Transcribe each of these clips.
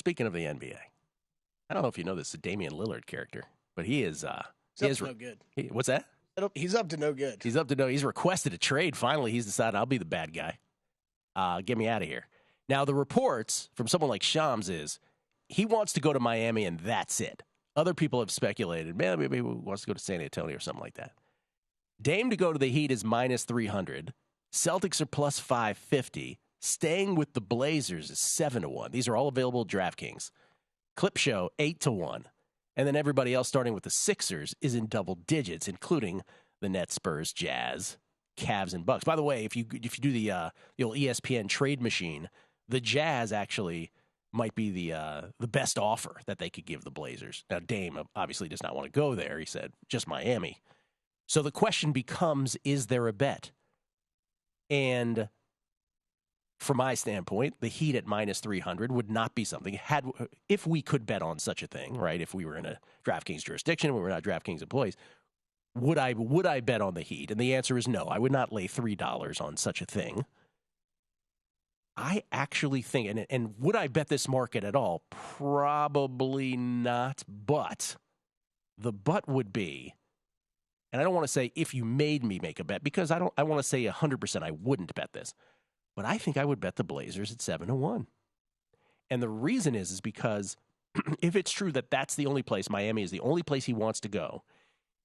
speaking of the NBA, I don't know if you know this, is a Damian Lillard character, but he is He's up to no good. What's that? He's up to no good. He's up to no. He's requested a trade. Finally, he's decided I'll be the bad guy. Get me out of here. Now, the reports from someone like Shams is he wants to go to Miami and that's it. Other people have speculated, man, maybe he wants to go to San Antonio or something like that. Dame to go to the Heat is minus 300. Celtics are plus 550. Staying with the Blazers is 7-1. These are all available at DraftKings. Clip Show 8-1. And then everybody else, starting with the Sixers, is in double digits, including the Nets, Spurs, Jazz, Cavs, and Bucks. By the way, if you do the old ESPN trade machine, the Jazz actually might be the best offer that they could give the Blazers. Now, Dame obviously does not want to go there. He said, just Miami. So the question becomes, is there a bet? And from my standpoint, the Heat at minus 300 would not be something, if we could bet on such a thing, right? If we were in a DraftKings jurisdiction, we were not DraftKings employees, would I bet on the Heat? And the answer is no. I would not lay $3 on such a thing. I actually think, and would I bet this market at all? Probably not, but the but would be, and I don't want to say if you made me make a bet, because I want to say 100% I wouldn't bet this. But I think I would bet the Blazers at 7-1. And the reason is because if it's true that that's the only place, Miami is the only place he wants to go,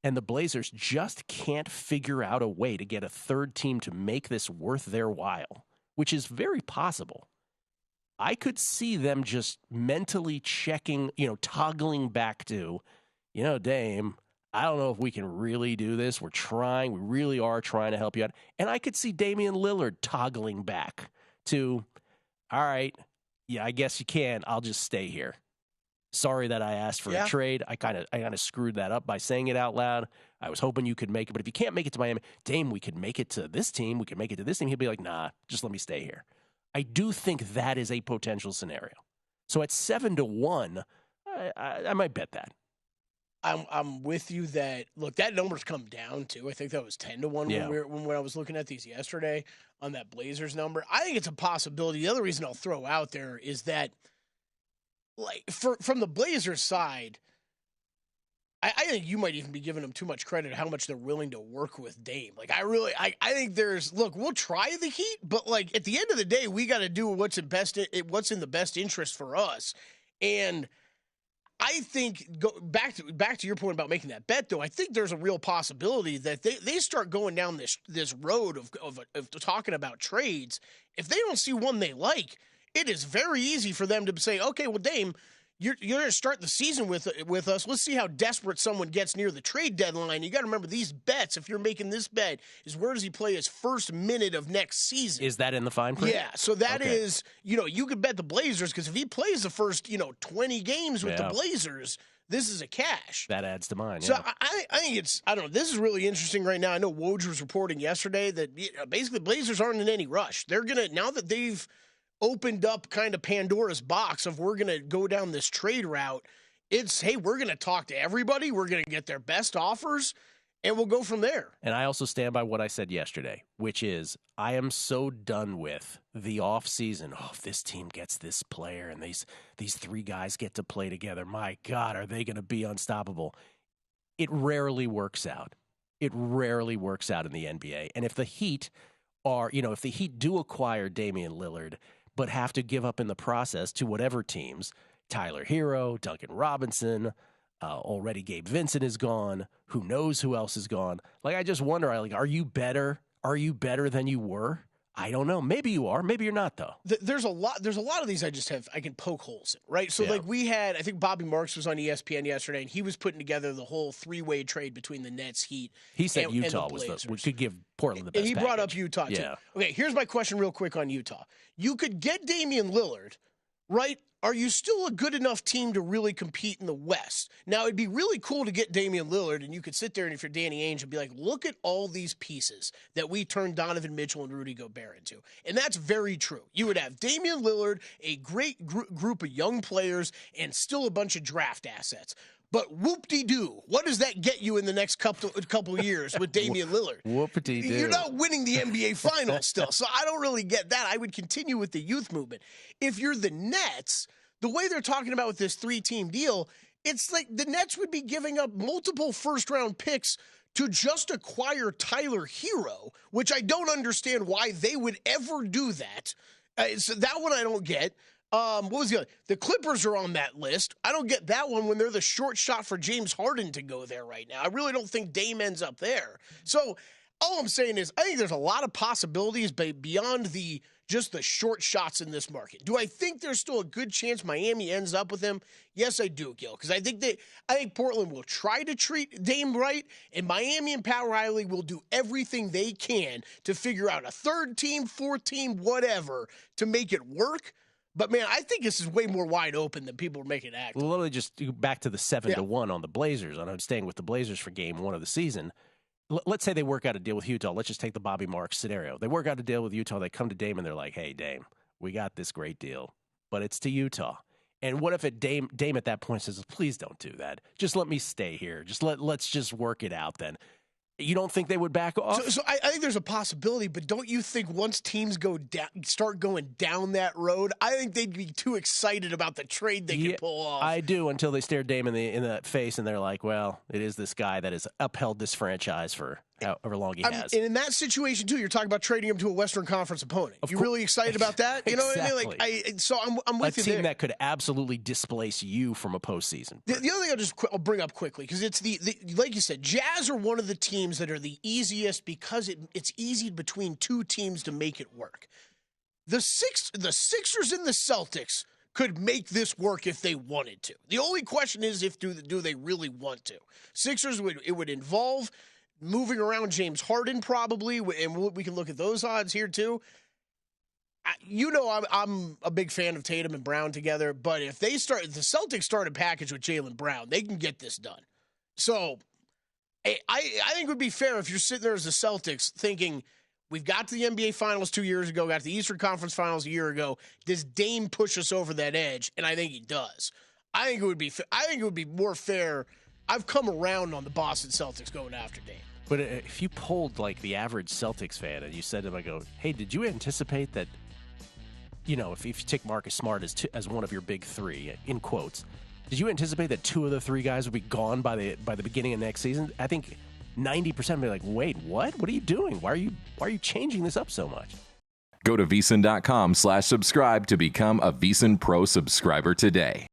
and the Blazers just can't figure out a way to get a third team to make this worth their while, which is very possible, I could see them just mentally checking, toggling back to, Dame, I don't know if we can really do this. We really are trying to help you out. And I could see Damian Lillard toggling back to, all right, yeah, I guess you can. I'll just stay here. Sorry that I asked for a trade. I kind of screwed that up by saying it out loud. I was hoping you could make it. But if you can't make it to Miami, Dame, we could make it to this team. We could make it to this team. He'd be like, nah, just let me stay here. I do think that is a potential scenario. So at 7-1, I might bet that. I'm with you that, look, that number's come down too. I think that was 10-1 when I was looking at these yesterday on that Blazers number. I think it's a possibility. The other reason I'll throw out there is that, like, from the Blazers side, I think you might even be giving them too much credit how much they're willing to work with Dame. Like, I think we'll try the Heat, but, like, at the end of the day, we got to do what's in the best interest for us. And I think, back to your point about making that bet, though, I think there's a real possibility that they start going down this road of talking about trades. If they don't see one they like, it is very easy for them to say, okay, well, Dame, you're going to start the season with us. Let's see how desperate someone gets near the trade deadline. You got to remember, these bets, if you're making this bet, is where does he play his first minute of next season? Is that in the fine print? Yeah, so that is, you could bet the Blazers, because if he plays the first, 20 games with the Blazers, this is a cash. That adds to mine, So I think it's, I don't know, this is really interesting right now. I know Woj was reporting yesterday that basically Blazers aren't in any rush. They're going to, now that they've opened up kind of Pandora's box of we're going to go down this trade route, it's, hey, we're going to talk to everybody. We're going to get their best offers, and we'll go from there. And I also stand by what I said yesterday, which is I am so done with the offseason. Oh, if this team gets this player and these three guys get to play together, my God, are they going to be unstoppable? It rarely works out. It rarely works out in the NBA. And if the Heat if the Heat do acquire Damian Lillard, but have to give up in the process to whatever teams, Tyler Hero, Duncan Robinson, already Gabe Vincent is gone. Who knows who else is gone? Like, I just wonder, are you better? Are you better than you were? I don't know. Maybe you are. Maybe you're not, though. There's a lot of these I can poke holes in, right? So, like, we had, I think Bobby Marks was on ESPN yesterday, and he was putting together the whole three-way trade between the Nets, Heat, He said Utah we could give Portland the best And he package. brought up Utah, too. Okay, here's my question real quick on Utah. You could get Damian Lillard, right? Are you still a good enough team to really compete in the West? Now, it'd be really cool to get Damian Lillard, and you could sit there and if you're Danny Ainge and be like, look at all these pieces that we turned Donovan Mitchell and Rudy Gobert into. And that's very true. You would have Damian Lillard, a great group of young players, and still a bunch of draft assets. But whoop-de-doo, what does that get you in the next couple years with Damian Lillard? Whoop-de-doo. You're not winning the NBA Finals still, so I don't really get that. I would continue with the youth movement. If you're the Nets, the way they're talking about with this 3-team deal, it's like the Nets would be giving up multiple first-round picks to just acquire Tyler Hero, which I don't understand why they would ever do that. So that one I don't get. What was the other? The Clippers are on that list. I don't get that one when they're the short shot for James Harden to go there right now. I really don't think Dame ends up there. So all I'm saying is I think there's a lot of possibilities beyond just the short shots in this market. Do I think there's still a good chance Miami ends up with him? Yes, I do, Gill, because I think Portland will try to treat Dame right, and Miami and Pat Riley will do everything they can to figure out a third team, fourth team, whatever, to make it work. But, man, I think this is way more wide open than people are making it act. Well, literally just back to the 7-1 on the Blazers. I'm staying with the Blazers for game 1 of the season. Let's say they work out a deal with Utah. Let's just take the Bobby Marks scenario. They work out a deal with Utah. They come to Dame, and they're like, hey, Dame, we got this great deal, but it's to Utah. And what if Dame at that point says, please don't do that. Just let me stay here. Let's just work it out then. You don't think they would back off? So I think there's a possibility, but don't you think once teams start going down that road, I think they'd be too excited about the trade they can pull off. I do, until they stare Dame in the face and they're like, well, it is this guy that has upheld this franchise for however long he has. And in that situation, too, you're talking about trading him to a Western Conference opponent. You really excited about that? You know what I mean? Like, so I'm with you there. A team that could absolutely displace you from a postseason. The other thing I'll bring up quickly, because it's like you said, Jazz are one of the teams that are the easiest because it's easy between two teams to make it work. The Sixers and the Celtics could make this work if they wanted to. The only question is do they really want to? Sixers would involve moving around James Harden probably, and we can look at those odds here too. I'm a big fan of Tatum and Brown together, but if the Celtics start a package with Jaylen Brown, they can get this done. So I think it would be fair if you're sitting there as the Celtics thinking, we've got to the NBA Finals 2 years ago, got to the Eastern Conference Finals a year ago. Does Dame push us over that edge? And I think he does. I think it would be more fair. I've come around on the Boston Celtics going after Dame. But if you polled like the average Celtics fan and you said to them, I go, hey, did you anticipate that, if you take Marcus Smart as one of your big three, in quotes, did you anticipate that 2 of the 3 guys would be gone by the beginning of next season? I think 90% would be like, wait, what? What are you doing? Why are you changing this up so much? Go to VSiN.com/subscribe to become a VSiN Pro subscriber today.